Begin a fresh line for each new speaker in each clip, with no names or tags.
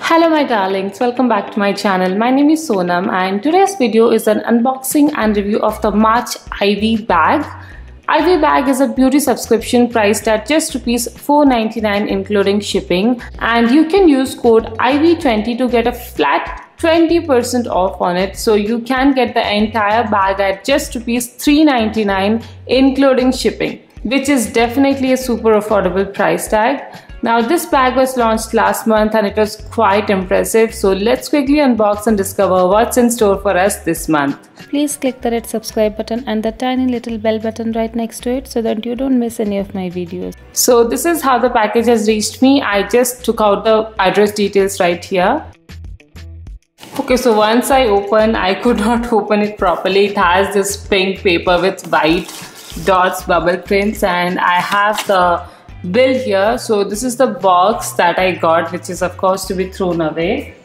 Hello my darlings, welcome back to my channel. My name is Sonam and today's video is an unboxing and review of the March Ivy bag. Ivy bag is a beauty subscription priced at just rupees 4.99 including shipping, and you can use code IVY20 to get a flat 20% off on it. So you can get the entire bag at just rupees 3.99 including shipping, which is definitely a super affordable price tag. Now this bag was launched last month and it was quite impressive. So let's quickly unbox and discover what's in store for us this month.
Please click the red subscribe button and the tiny little bell button right next to it so that you don't miss any of my videos.
So this is how the package has reached me. I just took out the address details right here. Okay, so once I could not open it properly. It has this pink paper with white dots, bubble prints, and I have the bill here. So this is the box that I got, which is of course to be thrown away.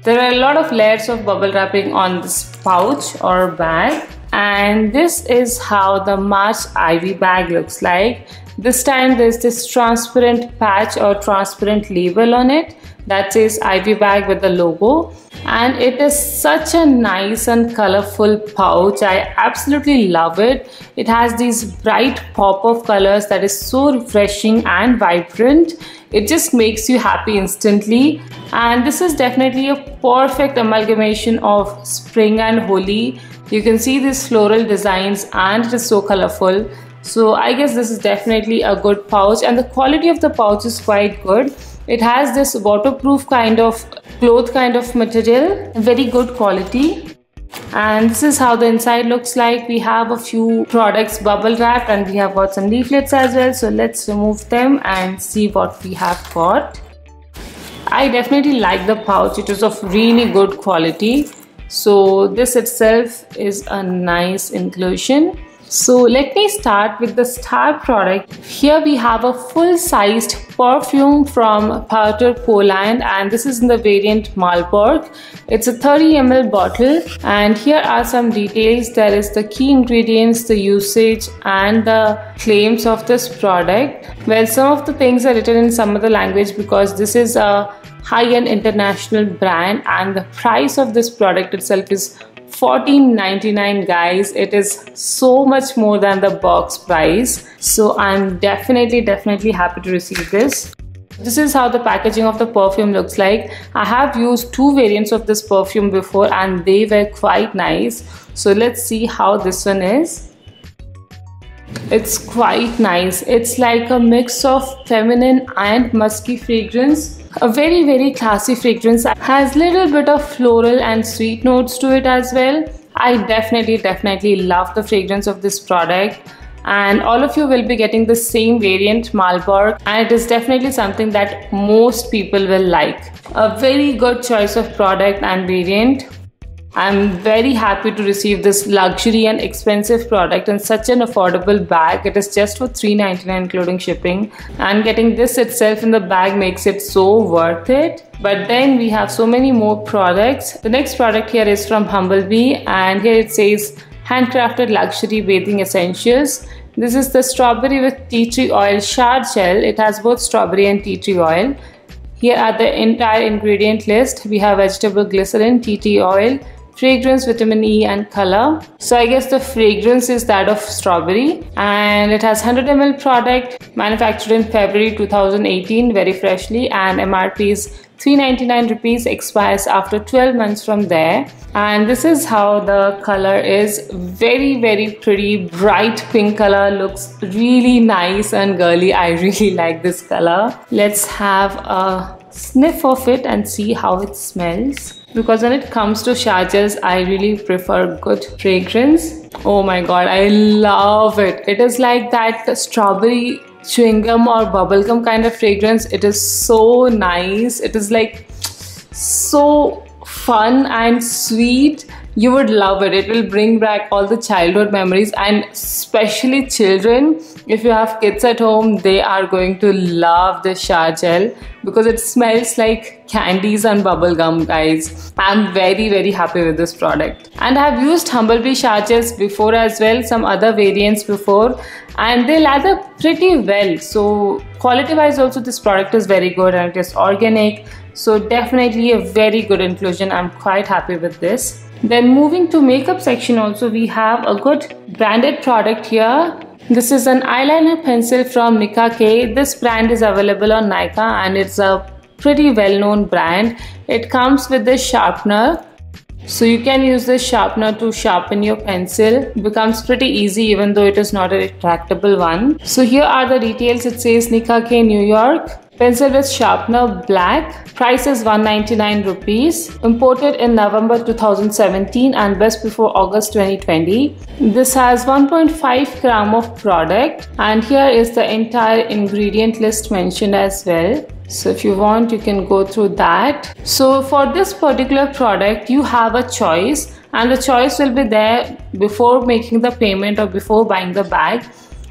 There are a lot of layers of bubble wrapping on this pouch or bag, and this is how the March Ivy bag looks like. This time there's this transparent patch or transparent label on it that says Ivy bag with the logo, and it is such a nice and colorful pouch. I absolutely love it. It has these bright pop of colors that is so refreshing and vibrant. It just makes you happy instantly, and this is definitely a perfect amalgamation of spring and Holi. You can see these floral designs and it is so colorful. So I guess this is definitely a good pouch, and the quality of the pouch is quite good. It has this waterproof kind of cloth kind of material, very good quality. And this is how the inside looks like. We have a few products bubble wrapped and we have got some leaflets as well. So let's remove them and see what we have got. I definitely like the pouch. It is of really good quality. So this itself is a nice inclusion. So let me start with the star product. Here we have a full-sized perfume from Poland, and this is in the variant Marlborough. It's a 30 ml bottle, and here are some details. There is the key ingredients, the usage, and the claims of this product. Well, some of the things are written in some other language because this is a high-end international brand, and the price of this product itself is $14.99, guys. It is so much more than the box price. So I'm definitely happy to receive this. This is how the packaging of the perfume looks like. I have used two variants of this perfume before and they were quite nice. So let's see how this one is. It's quite nice. It's like a mix of feminine and musky fragrance. A very classy fragrance. Has little bit of floral and sweet notes to it as well. I definitely love the fragrance of this product, and all of you will be getting the same variant Marlborough, and it is definitely something that most people will like. A very good choice of product and variant. I'm very happy to receive this luxury and expensive product in such an affordable bag. It is just for $3.99 including shipping, and getting this itself in the bag makes it so worth it. But then we have so many more products. The next product here is from Bumblebee, and here it says handcrafted luxury bathing essentials. This is the strawberry with tea tree oil shower gel. It has both strawberry and tea tree oil. Here are the entire ingredient list. We have vegetable glycerin, tea tree oil, fragrance, vitamin E, and color. So I guess the fragrance is that of strawberry, and it has 100 ml product, manufactured in February 2018, very freshly, and MRP is 399 rupees, expires after 12 months from there. And this is how the color is. Very pretty, bright pink color, looks really nice and girly. I really like this color. Let's have a sniff of it and see how it smells, because when it comes to shower gels, I really prefer good fragrance. Oh my god, I love it. It is like that strawberry chewing gum or bubblegum kind of fragrance. It is so nice. It is like so fun and sweet. You would love it. It will bring back all the childhood memories, and especially children. If you have kids at home, they are going to love this shower gel because it smells like candies and bubble gum, guys. I'm very happy with this product. And I've used Bumblebee shower gels before as well, some other variants before, and they lather pretty well. So quality wise also this product is very good, and it is organic. So definitely a very good inclusion. I'm quite happy with this. Then moving to makeup section also, we have a good branded product here. This is an eyeliner pencil from Nika K. This brand is available on Nykaa and it's a pretty well-known brand. It comes with this sharpener. So you can use this sharpener to sharpen your pencil. It becomes pretty easy even though it is not a retractable one. So here are the details. It says Nika K, New York. Pencil with sharpener, black. Price is 199 rupees. Imported in November 2017 and best before August 2020. This has 1.5 gram of product and here is the entire ingredient list mentioned as well. So if you want, you can go through that. So for this particular product, you have a choice and the choice will be there before making the payment or before buying the bag.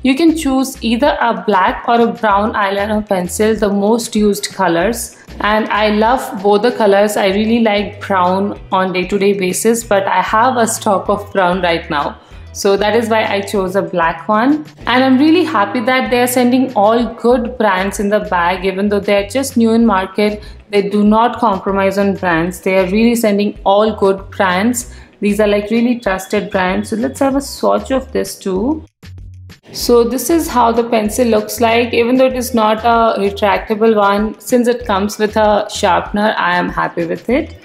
You can choose either a black or a brown eyeliner pencil, the most used colors. And I love both the colors. I really like brown on day-to-day basis, but I have a stock of brown right now. So that is why I chose a black one. And I'm really happy that they're sending all good brands in the bag, even though they're just new in market. They do not compromise on brands. They are really sending all good brands. These are like really trusted brands. So let's have a swatch of this too. So this is how the pencil looks like. Even though it is not a retractable one, since it comes with a sharpener, I am happy with it.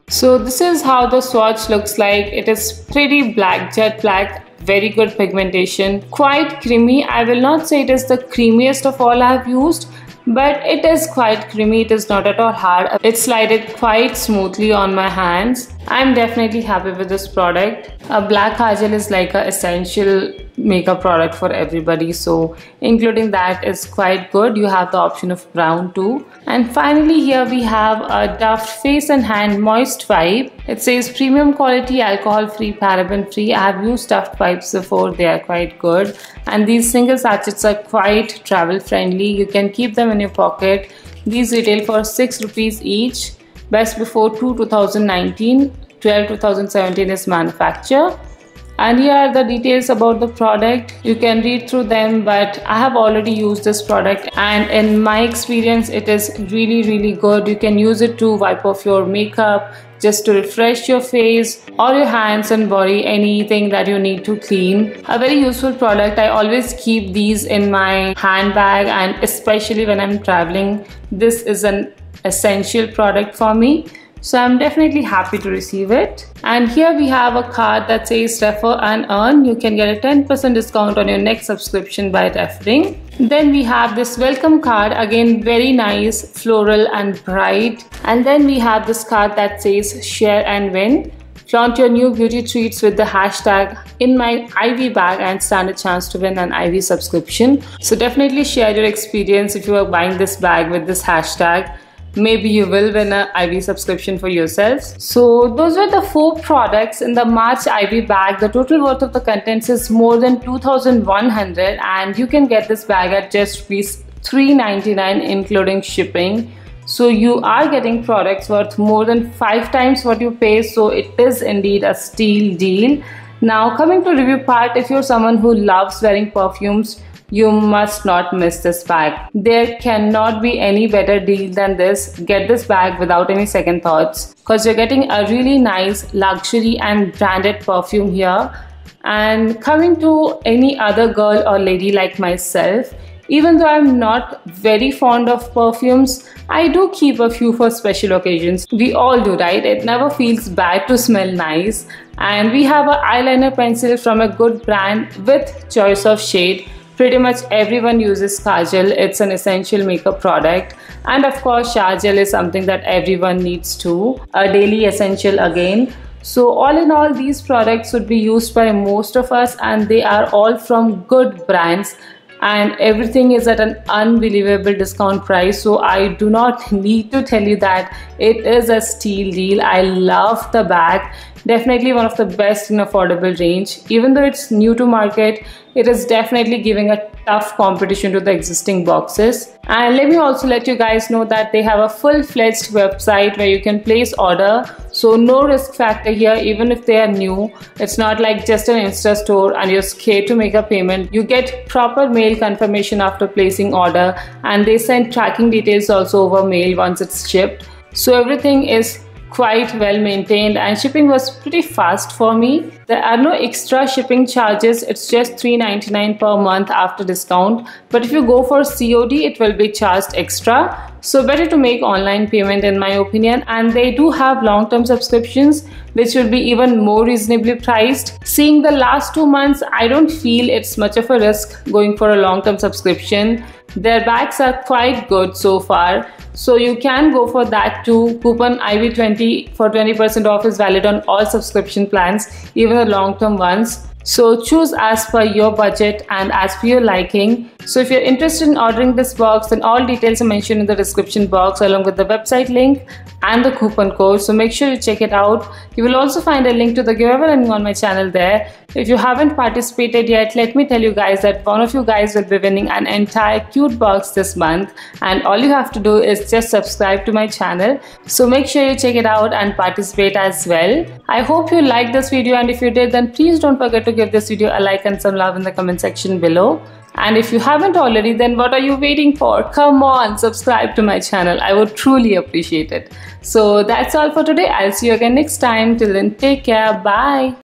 So this is how the swatch looks like. It is pretty black, jet black, very good pigmentation, quite creamy. I will not say it is the creamiest of all I have used, but it is quite creamy. It is not at all hard. It slided quite smoothly on my hands. I'm definitely happy with this product. A black kajal is like an essential makeup product for everybody, so including that is quite good. You have the option of brown too. And finally here we have a Dove Face and Hand Moist Wipe. It says premium quality, alcohol free, paraben free. I have used Dove wipes before. They are quite good and these single sachets are quite travel friendly. You can keep them in your pocket. These retail for 6 rupees each. Best before 2019, 12 2017 is manufacture. And here are the details about the product. You can read through them, but I have already used this product and in my experience it is really good. You can use it to wipe off your makeup, just to refresh your face or your hands and body, anything that you need to clean. A very useful product. I always keep these in my handbag and especially when I'm traveling, this is an essential product for me. So I'm definitely happy to receive it. And here we have a card that says refer and earn. You can get a 10% discount on your next subscription by referring. Then we have this welcome card, again very nice, floral and bright. And then we have this card that says share and win. Flaunt your new beauty treats with the hashtag in my IV bag and stand a chance to win an IV subscription. So definitely share your experience if you are buying this bag with this hashtag. Maybe you will win an IV subscription for yourself. So those were the 4 products in the March IV bag. The total worth of the contents is more than 2,100 and you can get this bag at just ₹399 including shipping. So you are getting products worth more than 5 times what you pay. So it is indeed a steal deal. Now coming to review part, if you're someone who loves wearing perfumes, you must not miss this bag. There cannot be any better deal than this. Get this bag without any second thoughts because you're getting a really nice luxury and branded perfume here. And coming to any other girl or lady like myself, even though I'm not very fond of perfumes, I do keep a few for special occasions. We all do, right? It never feels bad to smell nice. And we have an eyeliner pencil from a good brand with choice of shade. Pretty much everyone uses kajal. It's an essential makeup product. And of course, shower gel is something that everyone needs too. A daily essential again. So all in all, these products would be used by most of us and they are all from good brands. And everything is at an unbelievable discount price. So I do not need to tell you that it is a steal deal. I love the bag. Definitely one of the best in affordable range. Even though it's new to market, it is definitely giving a tough competition to the existing boxes. And let me also let you guys know that they have a full-fledged website where you can place order. So no risk factor here, even if they are new. It's not like just an Insta store and you're scared to make a payment. You get proper mail confirmation after placing order and they send tracking details also over mail once it's shipped. So everything is quite well maintained and shipping was pretty fast for me. There are no extra shipping charges, it's just $3.99 per month after discount, but if you go for COD it will be charged extra. So better to make online payment in my opinion, and they do have long-term subscriptions which will be even more reasonably priced. Seeing the last 2 months, I don't feel it's much of a risk going for a long-term subscription. Their bags are quite good so far, so you can go for that too. Coupon IV20 for 20% off is valid on all subscription plans, even the long-term ones. So choose as per your budget and as per your liking. So if you're interested in ordering this box, then all details are mentioned in the description box along with the website link and the coupon code. So make sure you check it out. You will also find a link to the giveaway running on my channel there. If you haven't participated yet, let me tell you guys that one of you guys will be winning an entire cute box this month, and all you have to do is just subscribe to my channel. So make sure you check it out and participate as well. I hope you liked this video, and if you did, then please don't forget to give this video a like and some love in the comment section below. And if you haven't already, then what are you waiting for? Come on, subscribe to my channel. I would truly appreciate it. So that's all for today. I'll see you again next time. Till then, take care. Bye.